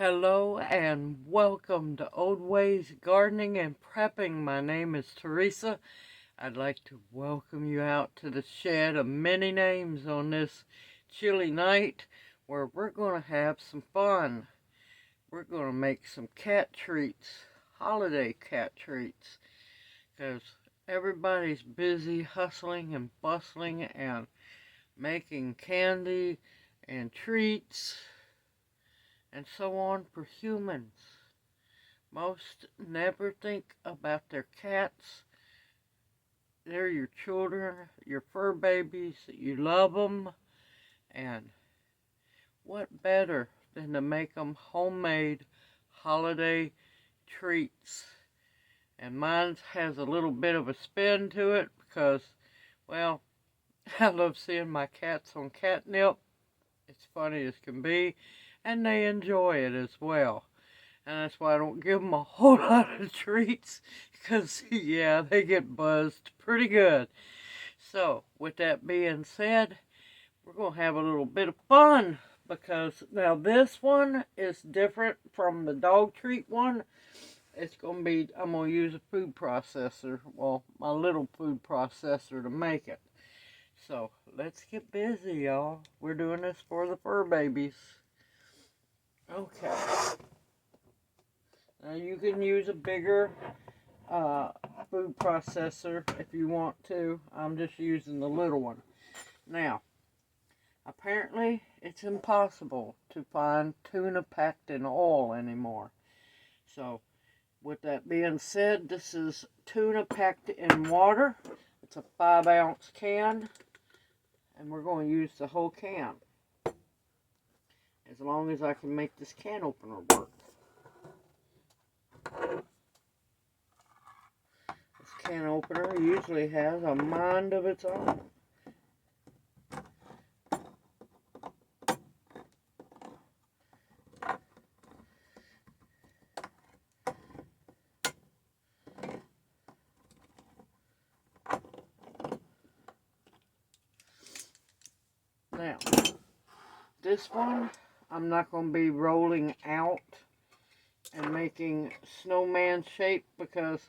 Hello and welcome to Old Ways Gardening and Prepping. My name is Teresa. I'd like to welcome you out to the shed of many names on this chilly night where we're going to have some fun. We're going to make some cat treats, holiday cat treats, because everybody's busy hustling and bustling and making candy and treats and so on for humans. Most never think about their cats. They're your children, your fur babies. You love them. And what better than to make them homemade holiday treats? And mine has a little bit of a spin to it because, well, I love seeing my cats on catnip. It's funny as can be. And they enjoy it as well. And that's why I don't give them a whole lot of treats, because, yeah, they get buzzed pretty good. So, with that being said, we're going to have a little bit of fun, because now this one is different from the dog treat one. It's going to be, I'm going to use a food processor, well, my little food processor to make it. So, let's get busy, y'all. We're doing this for the fur babies. Okay. Now you can use a bigger food processor if you want to. I'm just using the little one. Now, apparently it's impossible to find tuna packed in oil anymore. So, with that being said, this is tuna packed in water. It's a 5-ounce can, and we're going to use the whole can. As long as I can make this can opener work. This can opener usually has a mind of its own. Now, this one I'm not going to be rolling out and making snowman shape because,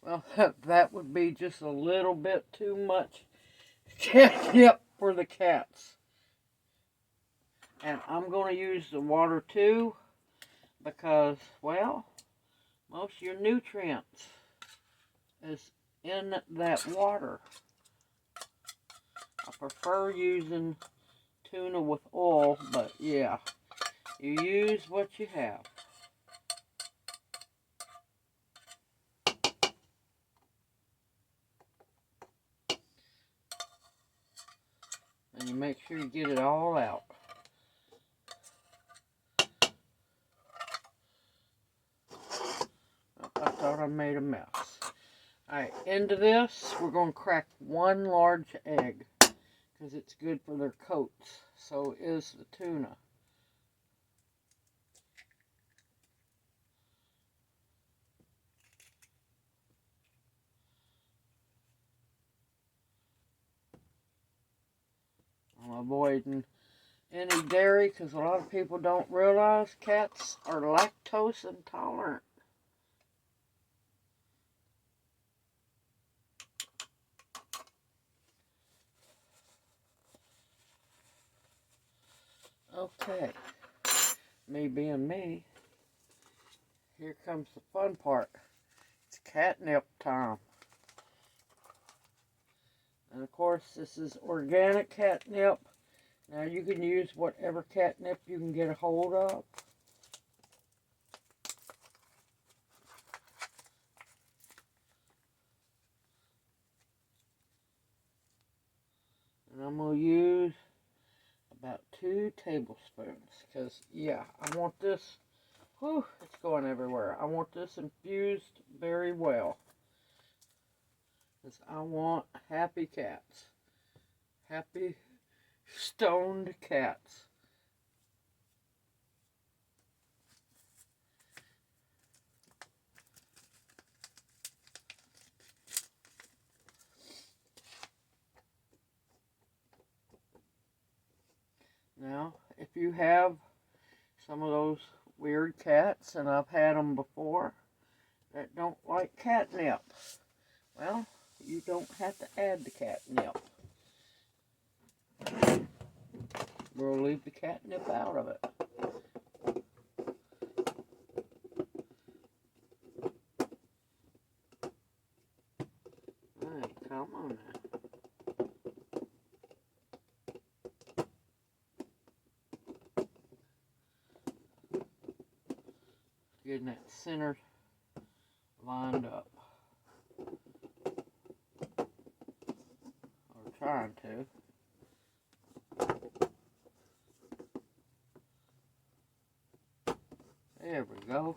well, that would be just a little bit too much catnip for the cats. And I'm going to use the water too because, well, most of your nutrients is in that water. I prefer using tuna with oil, but yeah, you use what you have. And you make sure you get it all out. I thought I made a mess. Alright, into this, we're going to crack one large egg because it's good for their coats. So is the tuna. I'm avoiding any dairy because a lot of people don't realize cats are lactose intolerant. Okay, me being me, here comes the fun part. It's catnip time. And of course, this is organic catnip. Now you can use whatever catnip you can get a hold of. And I'm going to use about 2 tablespoons. Because, yeah, I want this, whew, it's going everywhere. I want this infused very well. Because I want happy cats. Happy, stoned cats. Now, if you have some of those weird cats, and I've had them before, that don't like catnip. Well, you don't have to add the catnip. We'll leave the catnip out of it. Hey, come on now. Getting that center lined up. Or trying to. There we go.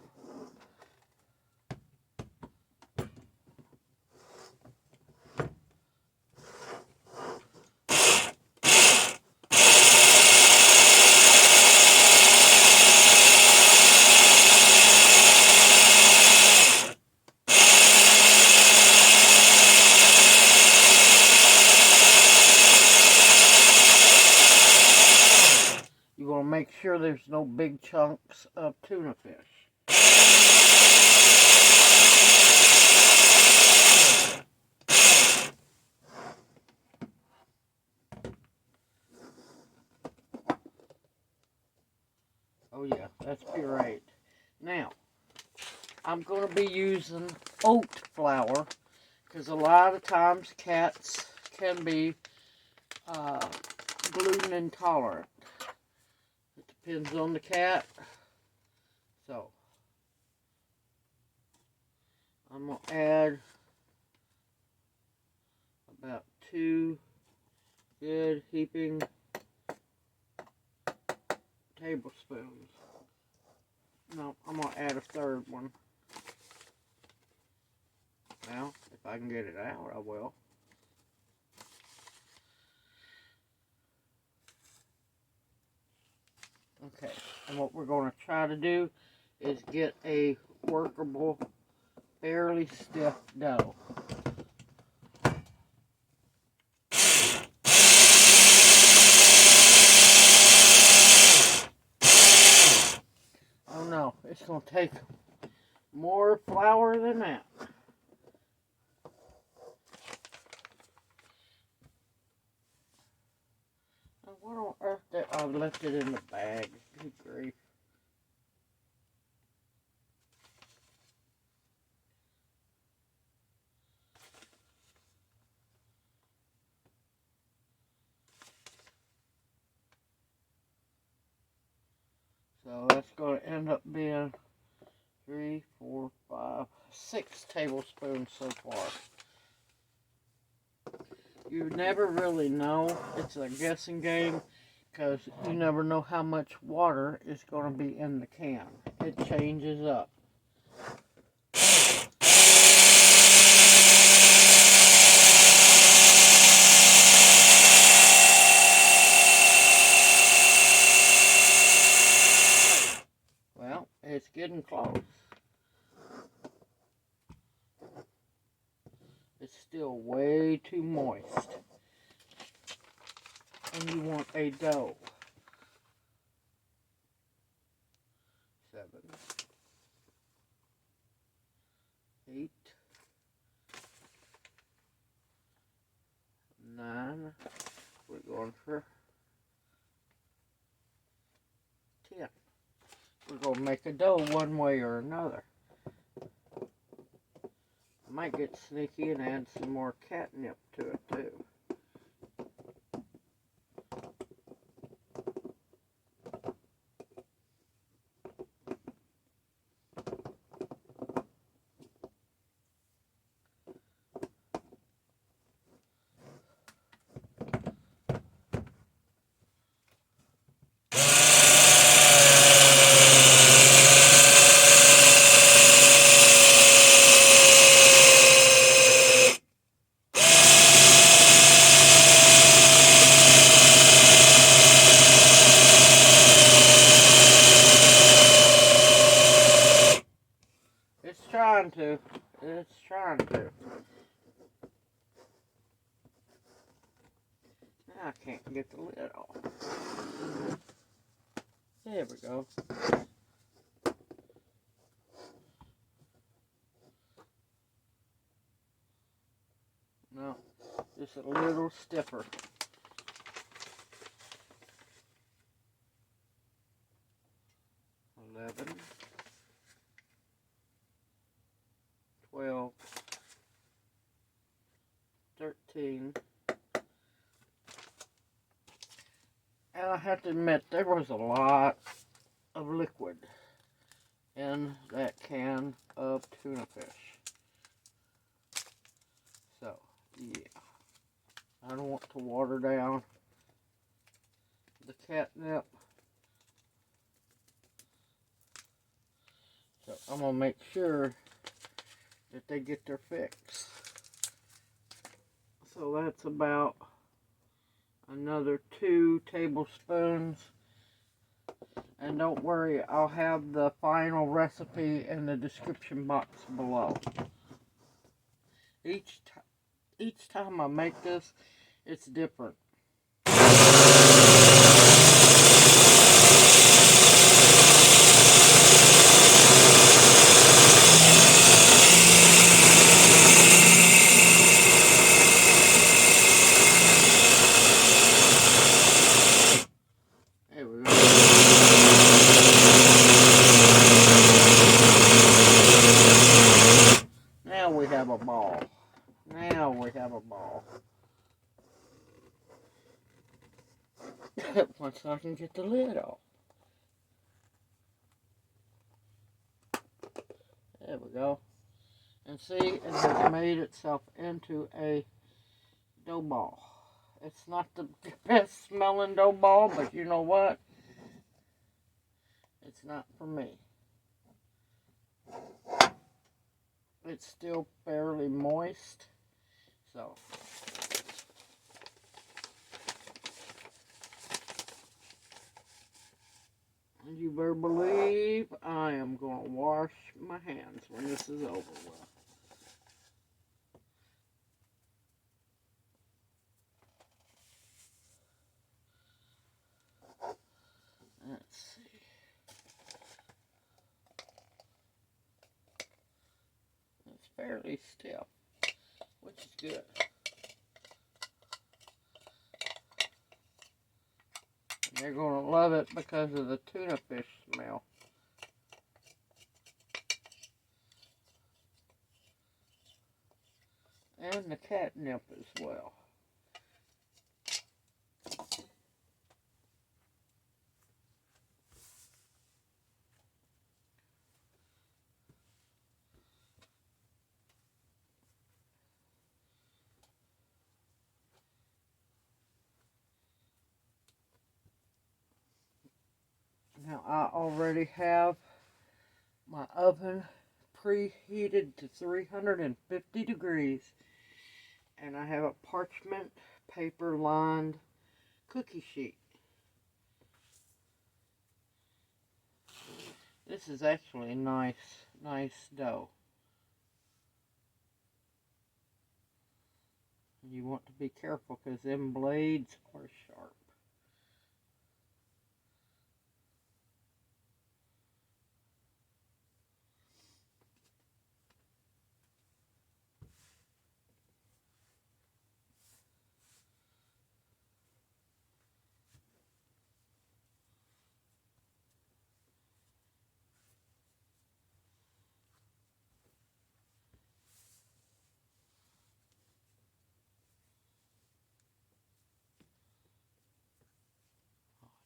You want to make sure there's no big chunks of tuna fish. Oh yeah, that's pureed. Now, I'm going to be using oat flour, because a lot of times cats can be gluten intolerant. It depends on the cat. So, I'm going to add about 2 good heaping tablespoons. No, I'm going to add a 3rd one. Now, if I can get it out, I will. Okay, and what we're going to try to do is get a workable, fairly stiff dough. Oh no, it's going to take more flour than that. What on earth did I left it in the bag? Good grief. So that's going to end up being 3, 4, 5, 6 tablespoons so far. You never really know. It's a guessing game, because you never know how much water is going to be in the can. It changes up. Well, it's getting close. It's still way too moist. And you want a dough. 7, 8, 9. We're going for 10. We're going to make a dough one way or another. I might get sneaky and add some more catnip to it too. It's trying to. Now I can't get the lid off. There we go. just a little stiffer. $11, $12, $13. And I have to admit, there was a lot of liquid in that can of tuna fish. So, yeah. I don't want to water down the catnip. So, I'm going to make sure that they get their fix. So, that's about another 2 tablespoons. And don't worry, I'll have the final recipe in the description box below. Each time I make this, it's different. There we go. Now we have a ball. Now we have a ball. Once I can get the lid off. There we go. And see, it has made itself into a dough ball. It's not the best smelling dough ball, but you know what? It's not for me. It's still fairly moist. So, and you better believe I am going to wash my hands when this is over with. Let's see. It's fairly stiff, which is good. And they're going to love it because of the tuna fish smell. And the catnip as well. Now I already have my oven preheated to 350 degrees, and I have a parchment paper lined cookie sheet. This is actually a nice dough. You want to be careful because them blades are sharp.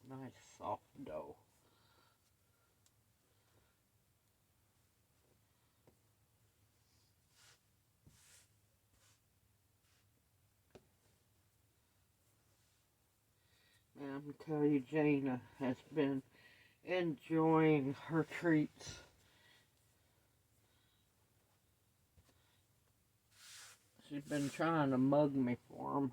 Nice soft dough. And I'm going to tell you, Jana has been enjoying her treats. She's been trying to mug me for them.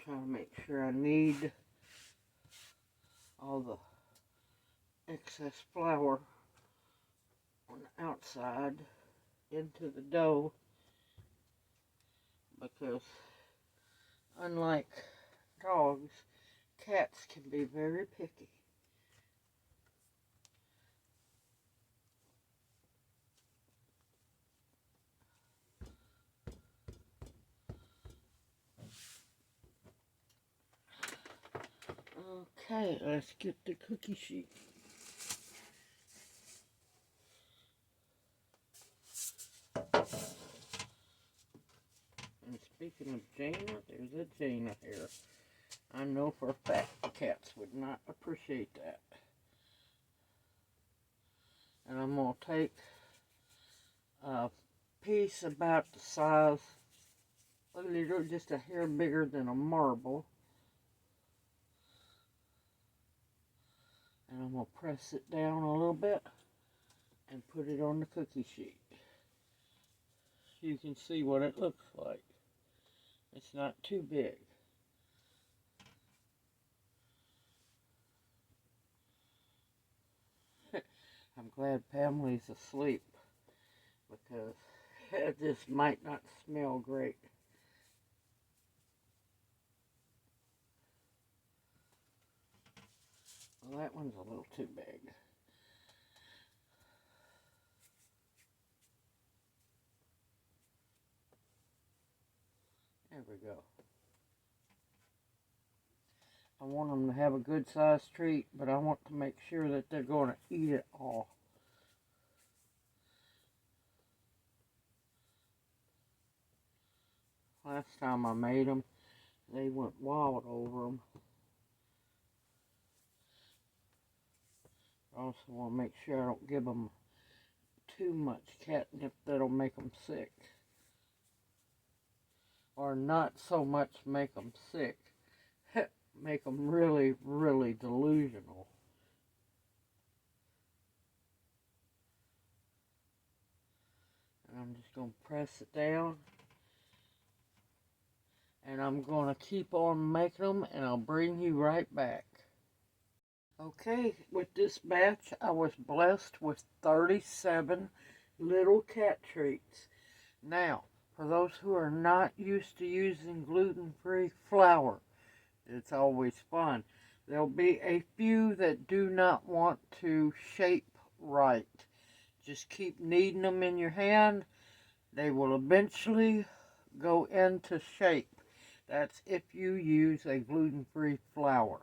Trying to make sure I knead all the excess flour on the outside into the dough because unlike dogs, cats can be very picky. Okay, let's get the cookie sheet. And speaking of Jaina, there's a Jaina here. I know for a fact the cats would not appreciate that. And I'm going to take a piece about the size, a little, just a hair bigger than a marble. And I'm going to press it down a little bit and put it on the cookie sheet. You can see what it looks like. It's not too big. I'm glad Pamela's asleep because this might not smell great. Well, that one's a little too big. There we go. I want them to have a good sized treat, but I want to make sure that they're going to eat it all. Last time I made them, they went wild over them. I also want to make sure I don't give them too much catnip that'll make them sick. Or not so much make them sick. Make them really, really delusional. And I'm just going to press it down. And I'm going to keep on making them, and I'll bring you right back. Okay, with this batch, I was blessed with 37 little cat treats. Now, for those who are not used to using gluten-free flour, it's always fun. There'll be a few that do not want to shape right. Just keep kneading them in your hand. They will eventually go into shape. That's if you use a gluten-free flour.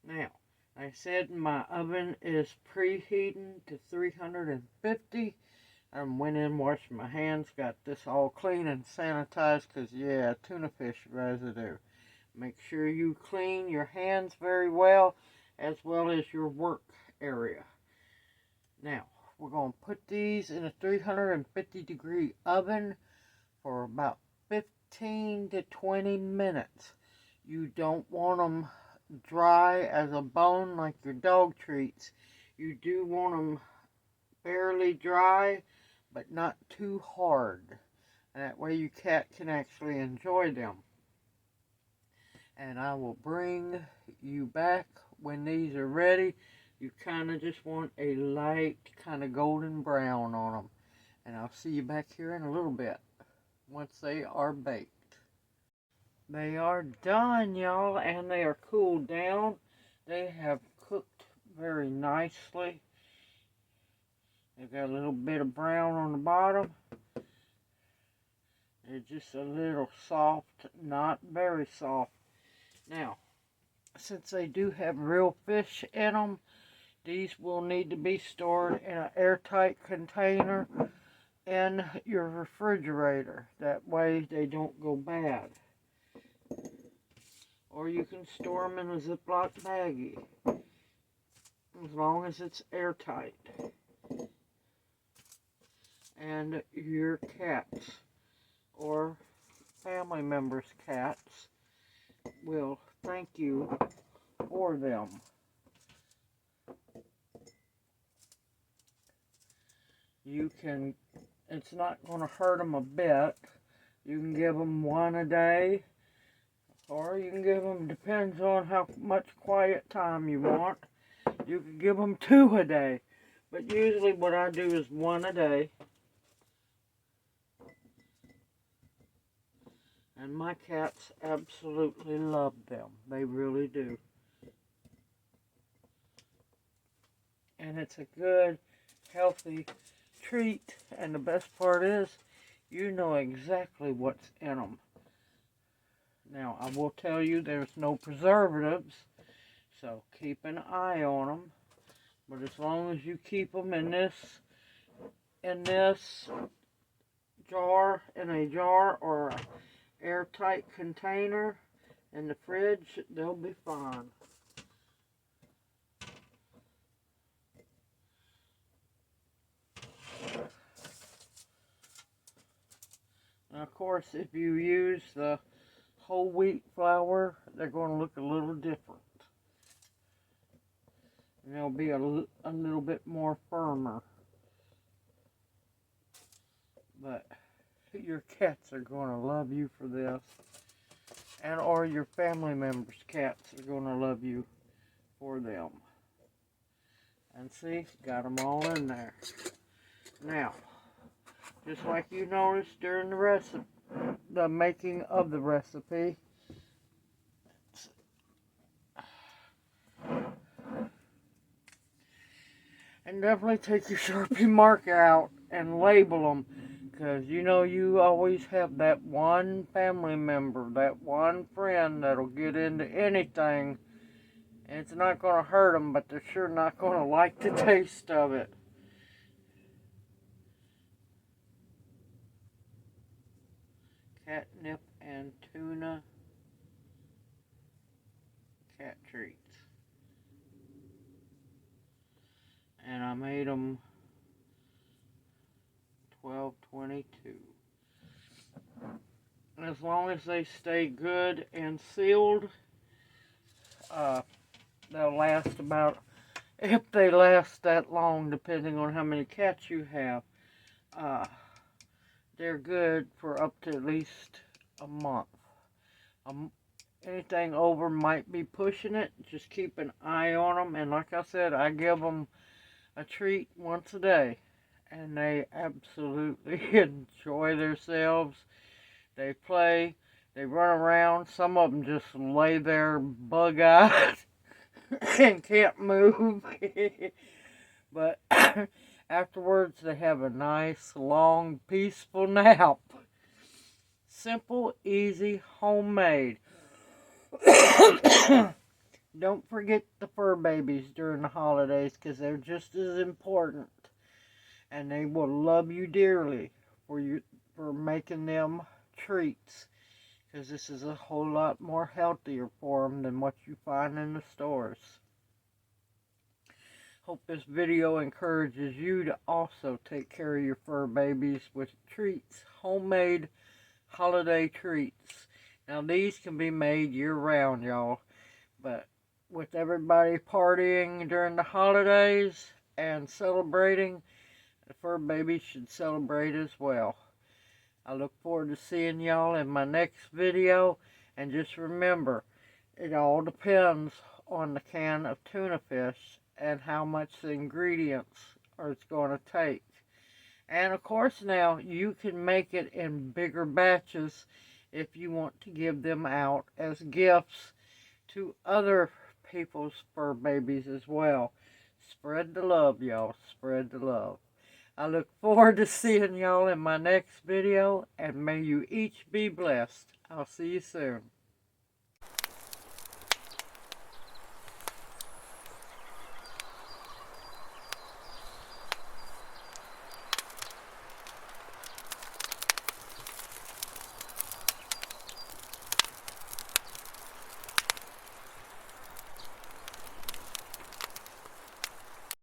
Now, I said my oven is preheating to 350. I went in, washed my hands, got this all clean and sanitized because, yeah, tuna fish residue. Make sure you clean your hands very well as your work area. Now, we're going to put these in a 350 degree oven for about 15 to 20 minutes. You don't want them dry as a bone like your dog treats. You do want them fairly dry, but not too hard. And that way your cat can actually enjoy them. And I will bring you back when these are ready. You kind of just want a light kind of golden brown on them. And I'll see you back here in a little bit once they are baked. They are done, y'all, and they are cooled down. They have cooked very nicely. They've got a little bit of brown on the bottom. They're just a little soft, not very soft. Now, since they do have real fish in them, these will need to be stored in an airtight container in your refrigerator. That way they don't go bad. Or you can store them in a Ziploc baggie, as long as it's airtight. And your cats or family members' cats will thank you for them. You can, it's not going to hurt them a bit. You can give them one a day, or you can give them, depends on how much quiet time you want. You can give them 2 a day, but usually what I do is 1 a day. And my cats absolutely love them. They really do. And it's a good, healthy treat. And the best part is, you know exactly what's in them. Now, I will tell you there's no preservatives, so keep an eye on them. But as long as you keep them in this jar, in a jar or an airtight container in the fridge, they'll be fine. Now, of course, if you use the whole wheat flour, they're going to look a little different. And they'll be a little bit more firmer. But your cats are going to love you for this. And or your family members' cats are going to love you for them. And see, got them all in there. Now, just like you noticed during the making of the recipe, and definitely take your Sharpie marker out and label them, because you know you always have that one family member, that one friend that'll get into anything, and it's not going to hurt them, but they're sure not going to like the taste of it. Catnip and tuna cat treats. And I made them 12.22. As long as they stay good and sealed, they'll last about, if they last that long, depending on how many cats you have, they're good for up to at least a month. Anything over might be pushing it. Just keep an eye on them. And like I said, I give them a treat once a day. And they absolutely enjoy themselves. They play. They run around. Some of them just lay there bug-eyed and can't move. But afterwards, they have a nice, long, peaceful nap. Simple, easy, homemade. Don't forget the fur babies during the holidays, because they're just as important. And they will love you dearly for making them treats, because this is a whole lot more healthier for them than what you find in the stores. Hope this video encourages you to also take care of your fur babies with treats, homemade holiday treats. Now these can be made year-round, y'all, but with everybody partying during the holidays and celebrating, the fur babies should celebrate as well. I look forward to seeing y'all in my next video. And just remember, it all depends on the can of tuna fish and how much the ingredients are it's going to take. And of course now, you can make it in bigger batches if you want to give them out as gifts to other people's fur babies as well. Spread the love, y'all. Spread the love. I look forward to seeing y'all in my next video, and may you each be blessed. I'll see you soon.